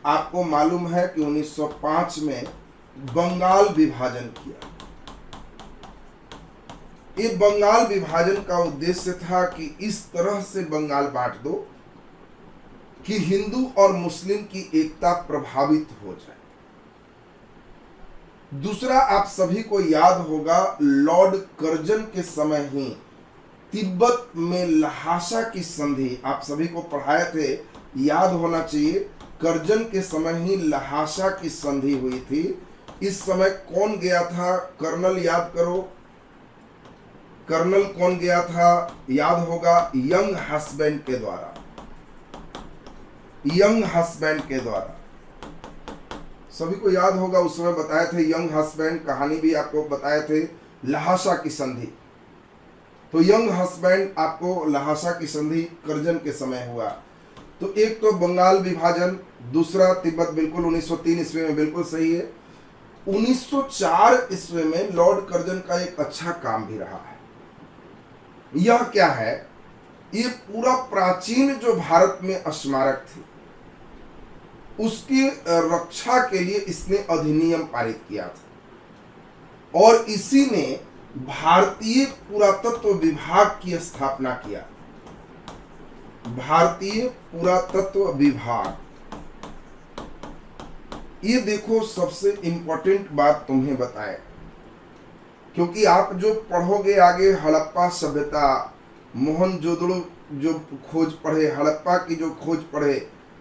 आपको मालूम है कि 1905 में बंगाल विभाजन किया। ये बंगाल विभाजन का उद्देश्य था कि इस तरह से बंगाल बांट दो कि हिंदू और मुस्लिम की एकता प्रभावित हो जाए। दूसरा, आप सभी को याद होगा, लॉर्ड कर्जन के समय ही तिब्बत में लहासा की संधि, आप सभी को पढ़ाए थे, याद होना चाहिए। कर्जन के समय ही लहासा की संधि हुई थी। इस समय कौन गया था, कर्नल याद करो, कर्नल कौन गया था, याद होगा, यंग हस्बैंड के द्वारा, यंग हस्बैंड के द्वारा। सभी को याद होगा, उस समय बताए थे यंग हस्बैंड, कहानी भी आपको बताए थे, लहासा की संधि। तो यंग हस्बैंड आपको लहासा की संधि कर्जन के समय हुआ। तो एक तो बंगाल विभाजन, दूसरा तिब्बत, बिल्कुल 1903 ईस्वी में बिल्कुल सही है। 1904 ईस्वी में लॉर्ड कर्जन का एक अच्छा काम भी रहा है। यह क्या है, ये पूरा प्राचीन जो भारत में स्मारक थी उसकी रक्षा के लिए इसने अधिनियम पारित किया था, और इसी ने भारतीय पुरातत्व विभाग की स्थापना किया। भारतीय पुरातत्व विभाग, ये देखो सबसे इंपॉर्टेंट बात तुम्हें बताए, क्योंकि आप जो पढ़ोगे आगे हड़प्पा सभ्यता, मोहनजोदड़ो जो खोज पढ़े, हड़प्पा की जो खोज पढ़े,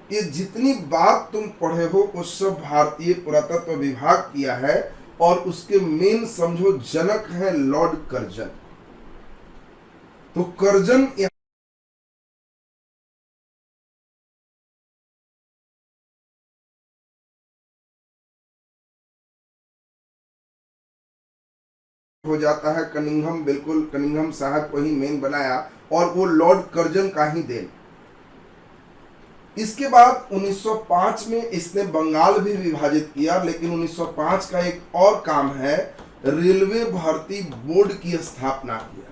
ये जितनी बात तुम पढ़े हो वो सब भारतीय पुरातत्व विभाग किया है, और उसके मेन समझो जनक है लॉर्ड कर्जन। तो कर्जन हो जाता है, कनिंघम, बिल्कुल कनिंघम साहब को ही मेन बनाया, और वो लॉर्ड कर्जन का ही देन। इसके बाद 1905 में इसने बंगाल भी विभाजित किया, लेकिन 1905 का एक और काम है, रेलवे भर्ती बोर्ड की स्थापना किया।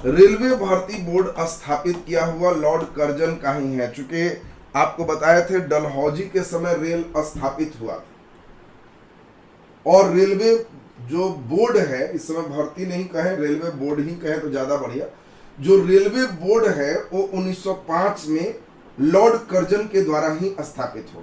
रेलवे भर्ती बोर्ड स्थापित किया हुआ लॉर्ड कर्जन का ही है। चूंकि आपको बताए थे डलहौजी के समय रेल स्थापित हुआ था, और रेलवे जो बोर्ड है, इस समय भर्ती नहीं कहें, रेलवे बोर्ड ही कहें तो ज्यादा बढ़िया, जो रेलवे बोर्ड है वो 1905 में लॉर्ड कर्जन के द्वारा ही स्थापित हो।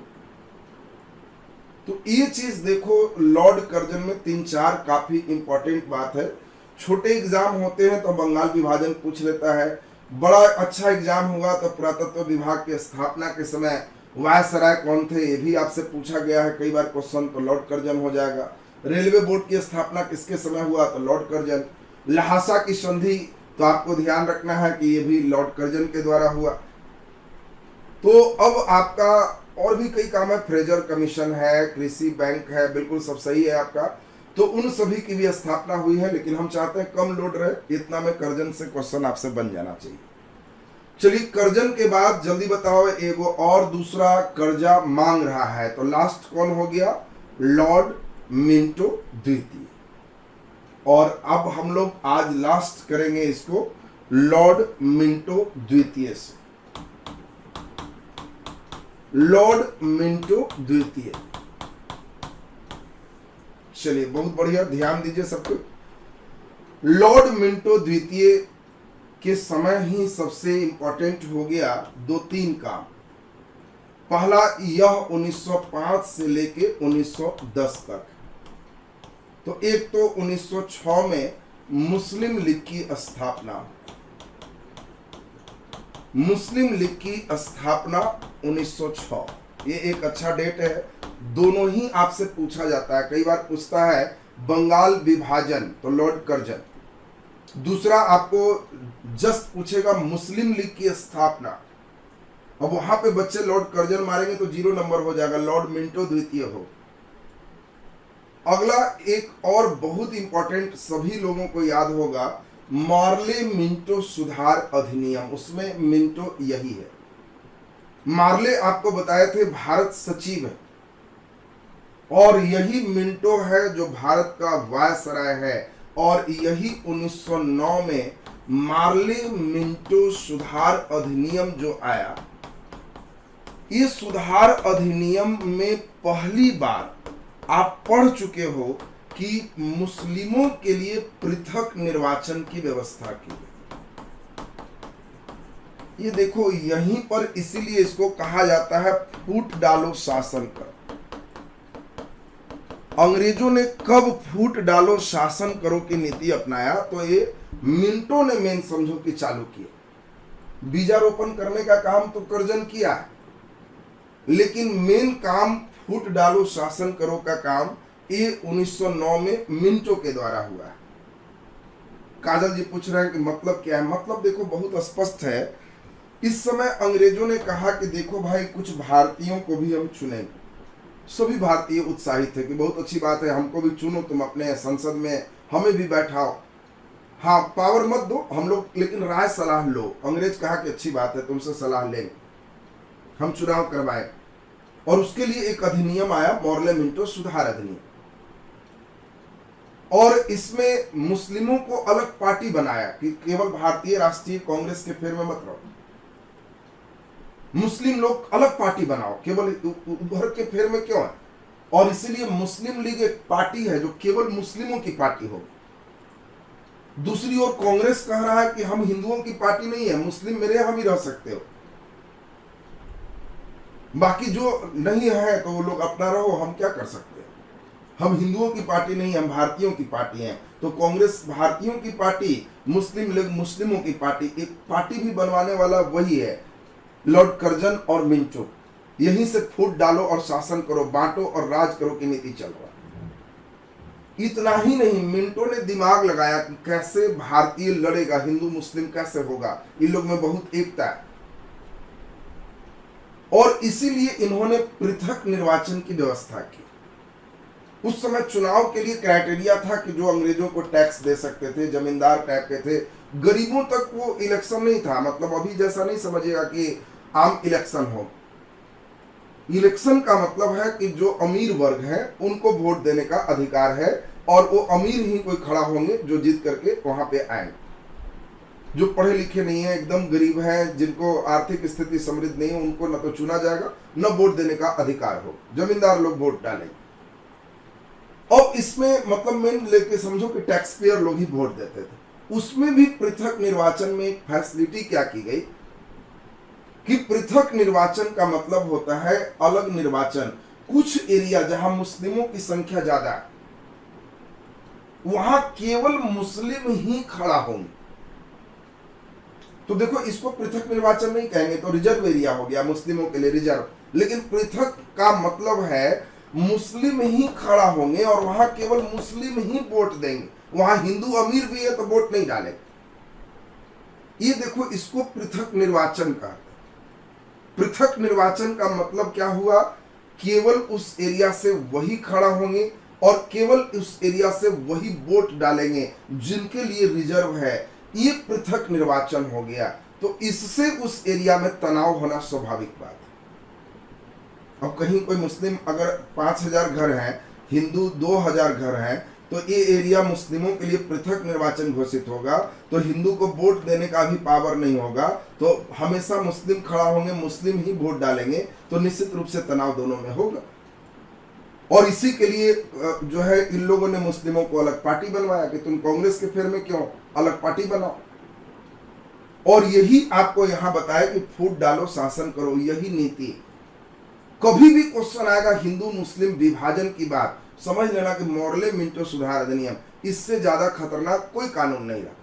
तो ये चीज देखो, लॉर्ड कर्जन में 3-4 काफी इंपॉर्टेंट बात है। छोटे एग्जाम होते हैं तो बंगाल विभाजन पूछ लेता है, बड़ा अच्छा एग्जाम हुआ तो पुरातत्व विभाग की स्थापना के समय वायसराय कौन थे ये भी आपसे पूछा गया है कई बार क्वेश्चन, तो लॉर्ड कर्जन हो जाएगा। रेलवे बोर्ड की स्थापना किसके समय हुआ, तो लॉर्ड कर्जन। लहासा की संधि तो आपको ध्यान रखना है कि ये भी लॉर्ड कर्जन के द्वारा हुआ। तो अब आपका और भी कई काम है, फ्रेजर कमीशन है, कृषि बैंक है, बिल्कुल सब सही है आपका। तो उन सभी की भी स्थापना हुई है, लेकिन हम चाहते हैं कम लोड रहे, इतना में कर्जन से क्वेश्चन आपसे बन जाना चाहिए। चलिए, कर्जन के बाद जल्दी बताओ, एगो और दूसरा कर्जा मांग रहा है, तो लास्ट कौन हो गया, लॉर्ड मिंटो द्वितीय। और अब हम लोग आज लास्ट करेंगे इसको लॉर्ड मिंटो द्वितीय से। लॉर्ड मिंटो द्वितीय, चलिए बहुत बढ़िया, ध्यान दीजिए सबको। लॉर्ड मिंटो द्वितीय के समय ही सबसे इंपॉर्टेंट हो गया 2-3 काम। पहला, यह 1905 से लेके 1910 तक। तो एक तो 1906 में मुस्लिम लीग की स्थापना, मुस्लिम लीग की स्थापना 1906, ये एक अच्छा डेट है। दोनों ही आपसे पूछा जाता है, कई बार पूछता है बंगाल विभाजन तो लॉर्ड कर्जन, दूसरा आपको जस्ट पूछेगा मुस्लिम लीग की स्थापना। अब वहां पे बच्चे लॉर्ड कर्जन मारेंगे तो 0 नंबर हो जाएगा, लॉर्ड मिंटो द्वितीय हो। अगला एक और बहुत इंपॉर्टेंट, सभी लोगों को याद होगा, मार्ले मिंटो सुधार अधिनियम, उसमें मिंटो यही है। मार्ले आपको बताए थे भारत सचिव है, और यही मिंटो है जो भारत का वायसराय है, और यही 1909 में मार्ले मिंटो सुधार अधिनियम जो आया, ये सुधार अधिनियम में पहली बार आप पढ़ चुके हो कि मुस्लिमों के लिए पृथक निर्वाचन की व्यवस्था की। ये देखो यहीं पर, इसीलिए इसको कहा जाता है फूट डालो शासन कर। अंग्रेजों ने कब फूट डालो शासन करो की नीति अपनाया, तो ये मिंटो ने मेन समझो कि चालू किया। बीजारोपण करने का काम तो कर्जन किया है, लेकिन मेन काम फूट डालो शासन करो का काम ये 1909 में मिंटो के द्वारा हुआ है। काजल जी पूछ रहे हैं कि मतलब क्या है। मतलब देखो बहुत स्पष्ट है। इस समय अंग्रेजों ने कहा कि देखो भाई, कुछ भारतीयों को भी हम चुनेंगे। सभी भारतीय उत्साहित थे कि बहुत अच्छी बात है, हमको भी चुनो, तुम अपने संसद में हमें भी बैठाओ। हाँ, पावर मत दो हम लोग, लेकिन राय सलाह लो। अंग्रेज कहा कि अच्छी बात है, तुमसे सलाह लेंगे, हम चुनाव करवाए। और उसके लिए एक अधिनियम आया, मार्ले मिंटो सुधार अधिनियम, और इसमें मुस्लिमों को अलग पार्टी बनाया कि केवल भारतीय राष्ट्रीय कांग्रेस के फेर में मत रहो, मुस्लिम लोग अलग पार्टी बनाओ, केवल उधर के फेर में क्यों है। और इसीलिए मुस्लिम लीग एक पार्टी है जो केवल मुस्लिमों की पार्टी हो। दूसरी ओर कांग्रेस कह रहा है कि हम हिंदुओं की पार्टी नहीं है, मुस्लिम मेरे यहां भी रह सकते हो, बाकी जो नहीं है तो वो लोग अपना रहो, हम क्या कर सकते हैं, हम हिंदुओं की पार्टी नहीं, हम भारतीयों की पार्टी हैं। तो कांग्रेस भारतीयों की पार्टी, मुस्लिम लीग मुस्लिमों की पार्टी, एक पार्टी भी बनवाने वाला वही है, लॉर्ड कर्जन और मिंटो। यहीं से फूट डालो और शासन करो, बांटो और राज करो की नीति चल रहा है। इतना ही नहीं, मिंटो ने दिमाग लगाया कि कैसे भारतीय लड़ेगा, हिंदू मुस्लिम कैसे होगा, इन लोग में बहुत एकता है। और इसीलिए इन्होंने पृथक निर्वाचन की व्यवस्था की। उस समय चुनाव के लिए क्राइटेरिया था कि जो अंग्रेजों को टैक्स दे सकते थे, जमींदार टाइप के थे, गरीबों तक वो इलेक्शन नहीं था। मतलब अभी जैसा नहीं समझिएगा कि आम इलेक्शन हो। इलेक्शन का मतलब है कि जो अमीर वर्ग है उनको वोट देने का अधिकार है, और वो अमीर ही कोई खड़ा होंगे जो जीत करके वहां पे आएंगे। जो पढ़े लिखे नहीं है, एकदम गरीब है, जिनको आर्थिक स्थिति समृद्ध नहीं है, उनको न तो चुना जाएगा न वोट देने का अधिकार हो। जमींदार लोग वोट डालेंगे। और इसमें मतलब मेन लेके समझो कि टैक्स पेयर लोग ही वोट देते थे। उसमें भी पृथक निर्वाचन में एक फैसिलिटी क्या की गई कि पृथक निर्वाचन का मतलब होता है अलग निर्वाचन। कुछ एरिया जहां मुस्लिमों की संख्या ज्यादा है, वहां केवल मुस्लिम ही खड़ा होंगे। तो देखो, इसको पृथक निर्वाचन नहीं कहेंगे, तो रिजर्व एरिया हो गया मुस्लिमों के लिए रिजर्व। लेकिन पृथक का मतलब है मुस्लिम ही खड़ा होंगे और वहां केवल मुस्लिम ही वोट देंगे। वहां हिंदू अमीर भी है तो वोट नहीं डालेंगे। ये देखो, इसको पृथक निर्वाचन का, पृथक निर्वाचन का मतलब क्या हुआ, केवल उस एरिया से वही खड़ा होंगे और केवल उस एरिया से वही वोट डालेंगे जिनके लिए रिजर्व है। ये पृथक निर्वाचन हो गया। तो इससे उस एरिया में तनाव होना स्वाभाविक बात है। अब कहीं कोई मुस्लिम अगर 5,000 घर हैं, हिंदू 2,000 घर हैं, तो ये एरिया मुस्लिमों के लिए पृथक निर्वाचन घोषित होगा, तो हिंदू को वोट देने का भी पावर नहीं होगा, तो हमेशा मुस्लिम खड़ा होंगे, मुस्लिम ही वोट डालेंगे, तो निश्चित रूप से तनाव दोनों में होगा। और इसी के लिए जो है इन लोगों ने मुस्लिमों को अलग पार्टी बनवाया कि तुम कांग्रेस के फेर में क्यों, अलग पार्टी बनाओ। और यही आपको यहां बताया कि फूट डालो शासन करो, यही नीति। कभी भी क्वेश्चन आएगा हिंदू मुस्लिम विभाजन की बात, समझ लेना कि मॉर्ले मिंटो सुधार अधिनियम, इससे ज्यादा खतरनाक कोई कानून नहीं रहा।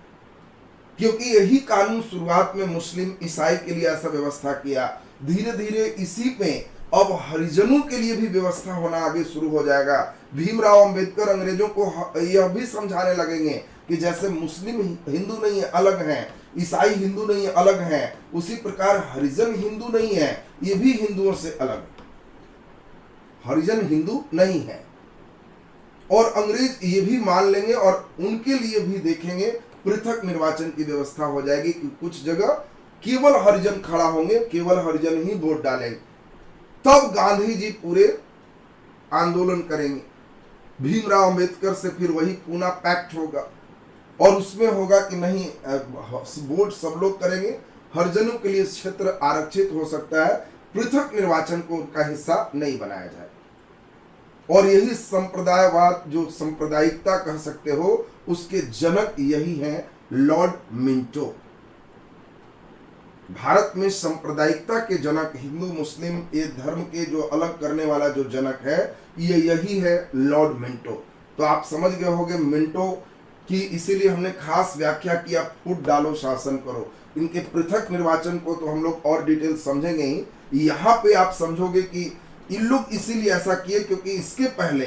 क्योंकि यही कानून शुरुआत में मुस्लिम ईसाई के लिए ऐसा व्यवस्था किया, धीरे धीरे इसी पे अब हरिजनों के लिए भी व्यवस्था होना आगे शुरू हो जाएगा। भीमराव अंबेडकर अंग्रेजों को यह भी समझाने लगेंगे कि जैसे मुस्लिम हिंदू नहीं है, अलग हैं, ईसाई हिंदू नहीं है, अलग हैं, उसी प्रकार हरिजन हिंदू नहीं है, ये भी हिंदुओं से अलग, हरिजन हिंदू नहीं है। और अंग्रेज ये भी मान लेंगे और उनके लिए भी देखेंगे पृथक निर्वाचन की व्यवस्था हो जाएगी कि कुछ जगह केवल हरिजन खड़ा होंगे, केवल हरिजन ही वोट डालेंगे। तब गांधी जी पूरे आंदोलन करेंगे। भीमराव अंबेडकर से फिर वही पूना पैक्ट होगा और उसमें होगा कि नहीं, वोट सब लोग करेंगे, हरिजनों के लिए क्षेत्र आरक्षित हो सकता है, पृथक निर्वाचन को उनका हिस्सा नहीं बनाया जाए। और यही संप्रदायवाद, जो सांप्रदायिकता कह सकते हो, उसके जनक यही हैं, लॉर्ड मिंटो। भारत में सांप्रदायिकता के जनक, हिंदू मुस्लिम ये धर्म के जो अलग करने वाला जो जनक है, ये यही है, लॉर्ड मिंटो। तो आप समझ गए होंगे मिंटो की, इसीलिए हमने खास व्याख्या किया, फूट डालो शासन करो। इनके पृथक निर्वाचन को तो हम लोग और डिटेल समझेंगे ही, यहाँ पे आप समझोगे कि इन लोग इसीलिए ऐसा किए क्योंकि इसके पहले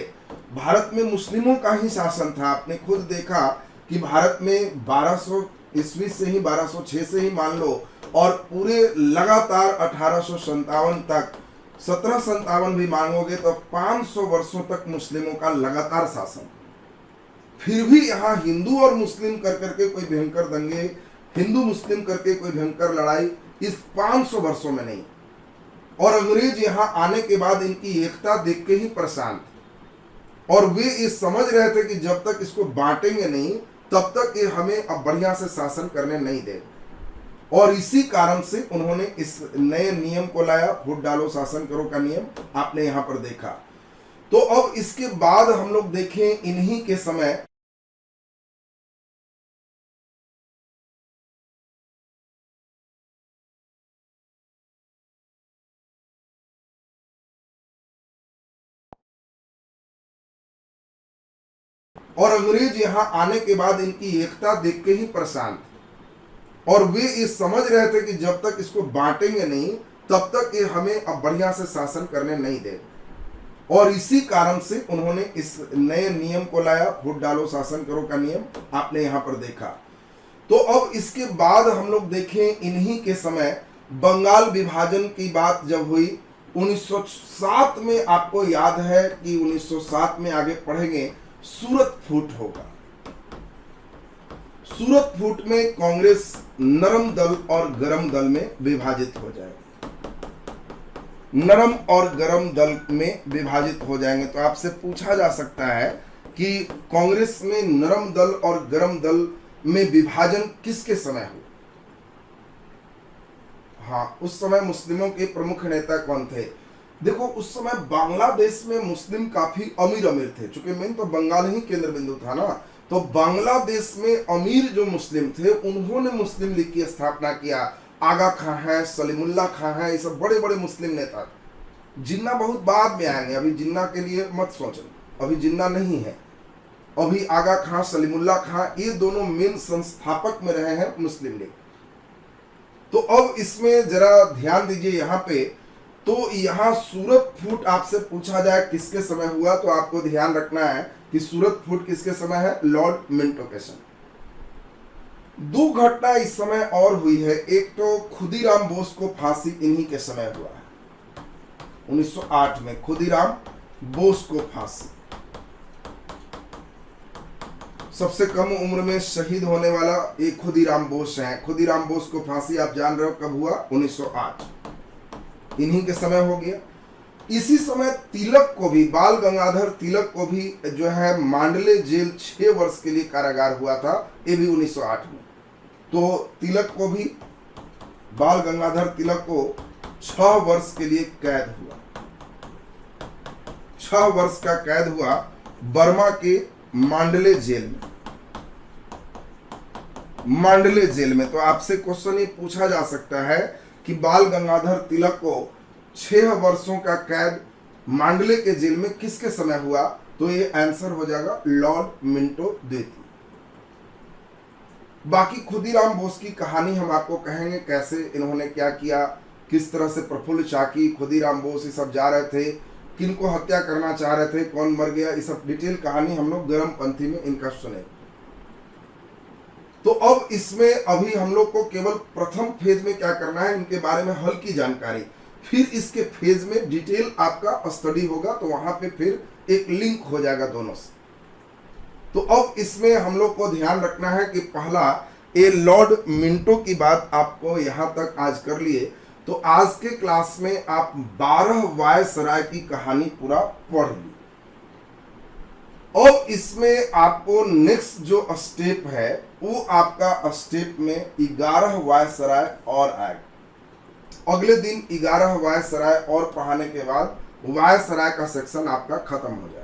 भारत में मुस्लिमों का ही शासन था। आपने खुद देखा कि भारत में 1200 ईस्वी से ही, 1206 से ही मान लो, और पूरे लगातार 1857 तक, 1757 भी मानोगे तो 500 वर्षों तक मुस्लिमों का लगातार शासन। फिर भी यहाँ हिंदू और मुस्लिम कर करके कोई भयंकर दंगे, हिंदू मुस्लिम करके कोई भयंकर लड़ाई इस 500 वर्षों में नहीं। और अंग्रेज यहाँ आने के बाद इनकी एकता देख के ही परेशान थे, और वे ये समझ रहे थे कि जब तक इसको बांटेंगे नहीं तब तक ये हमें अब बढ़िया से शासन करने नहीं देगा। और इसी कारण से उन्होंने इस नए नियम को लाया, वोट डालो शासन करो का नियम, आपने यहां पर देखा। तो अब इसके बाद हम लोग देखें इन्हीं के समय और अंग्रेज यहां आने के बाद इनकी एकता देख के ही परेशान थे, और वे ये समझ रहे थे कि जब तक इसको बांटेंगे नहीं तब तक ये हमें अब बढ़िया से शासन करने नहीं देगा। और इसी कारण से उन्होंने इस नए नियम को लाया, वोट डालो शासन करो का नियम आपने यहां पर देखा। तो अब इसके बाद हम लोग देखें, इन्हीं के समय बंगाल विभाजन की बात जब हुई 1907 में, आपको याद है कि 1907 में आगे पढ़ेंगे सूरत फूट होगा। सूरत फूट में कांग्रेस नरम दल और गरम दल में विभाजित हो जाएगी, नरम और गरम दल में विभाजित हो जाएंगे। तो आपसे पूछा जा सकता है कि कांग्रेस में नरम दल और गरम दल में विभाजन किसके समय हुआ? हाँ, उस समय मुस्लिमों के प्रमुख नेता कौन थे? देखो, उस समय बांग्लादेश में मुस्लिम काफी अमीर अमीर थे, चूंकि मेन तो बंगाल ही केंद्र बिंदु था ना। तो बांग्लादेश में अमीर जो मुस्लिम थे उन्होंने मुस्लिम लीग की स्थापना किया। आगा खां है, सलीमुल्लाह खां है, ये सब बड़े बड़े मुस्लिम नेता थे। जिन्ना बहुत बाद में आएंगे, अभी जिन्ना के लिए मत सोचना, अभी जिन्ना नहीं है। अभी आगा खां, सलीमुल्लाह खां, ये दोनों मेन संस्थापक में रहे हैं मुस्लिम लीग। तो अब इसमें जरा ध्यान दीजिए यहाँ पे। तो यहाँ सूरत फूट आपसे पूछा जाए किसके समय हुआ, तो आपको ध्यान रखना है कि सूरत फूट किसके समय है? लॉर्ड मिंटो के समय। दो घटना इस समय और हुई है। एक तो खुदीराम बोस को फांसी इन्हीं के समय हुआ है, 1908 में खुदीराम बोस को फांसी। सबसे कम उम्र में शहीद होने वाला एक खुदीराम बोस हैं। खुदीराम बोस को फांसी आप जान रहे हो कब हुआ? 1908, इन्हीं के समय हो गया। इसी समय तिलक को भी, बाल गंगाधर तिलक को भी जो है मांडले जेल 6 वर्ष के लिए कारागार हुआ था, ये भी 1908 में। तो तिलक को भी, बाल गंगाधर तिलक को 6 वर्ष के लिए कैद हुआ, 6 वर्ष का कैद हुआ बर्मा के मांडले जेल में, मांडले जेल में। तो आपसे क्वेश्चन ये पूछा जा सकता है कि बाल गंगाधर तिलक को 6 वर्षों का कैद मांडले के जेल में किसके समय हुआ? तो ये आंसर हो जाएगा लॉर्ड मिंटो द्वितीय। बाकी खुदीराम बोस की कहानी हम आपको कहेंगे, कैसे इन्होंने क्या किया, किस तरह से प्रफुल्ल चाकी, खुदीराम बोस ये सब जा रहे थे, किनको हत्या करना चाह रहे थे, कौन मर गया, ये सब डिटेल कहानी हम लोग गरम पंथी में इनका सुने। तो अब इसमें अभी हम लोग को केवल प्रथम फेज में क्या करना है, इनके बारे में हल्की जानकारी, फिर इसके फेज में डिटेल आपका स्टडी होगा, तो वहां पे फिर एक लिंक हो जाएगा दोनों से। तो अब इसमें हम लोग को ध्यान रखना है कि पहला ये लॉर्ड मिंटो की बात आपको यहां तक आज कर लिए। तो आज के क्लास में आप 12 वायसराय की कहानी पूरा पढ़ ली। अब इसमें आपको नेक्स्ट जो स्टेप है वो आपका स्टेप में 11 वायसराय और आएगा। अगले दिन 11 वायसराय और पढ़ाने के बाद वायसराय का सेक्शन आपका खत्म हो जाएगा।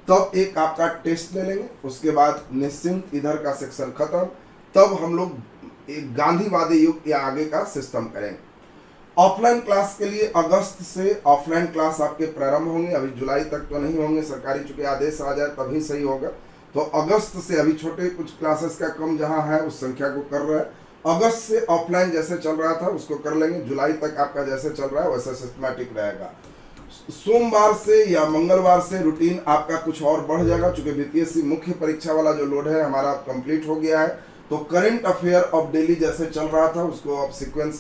तब एक आपका टेस्ट ले लेंगे, उसके बाद निश्चिंत इधर का सेक्शन खत्म। तब हम लोग एक गांधीवादी युग या आगे का सिस्टम करेंगे। ऑफलाइन क्लास के लिए अगस्त से ऑफलाइन क्लास आपके प्रारंभ होंगे, अभी जुलाई तक तो नहीं होंगे, सरकारी चूंकि आदेश आ जाए तभी सही होगा। तो अगस्त से अभी छोटे कुछ क्लासेस का कम जहां है उस संख्या को कर रहा है। अगस्त से ऑफलाइन जैसे चल रहा था उसको कर लेंगे, जुलाई तक आपका जैसे चल रहा है वैसा सिस्टमैटिक रहेगा। सोमवार से या मंगलवार से रूटीन आपका कुछ और बढ़ जाएगा, चूंकि बीपीएससी मुख्य परीक्षा वाला जो लोड है हमारा कंप्लीट हो गया है। तो करंट अफेयर ऑफ डेली जैसे चल रहा था उसको अब सीक्वेंस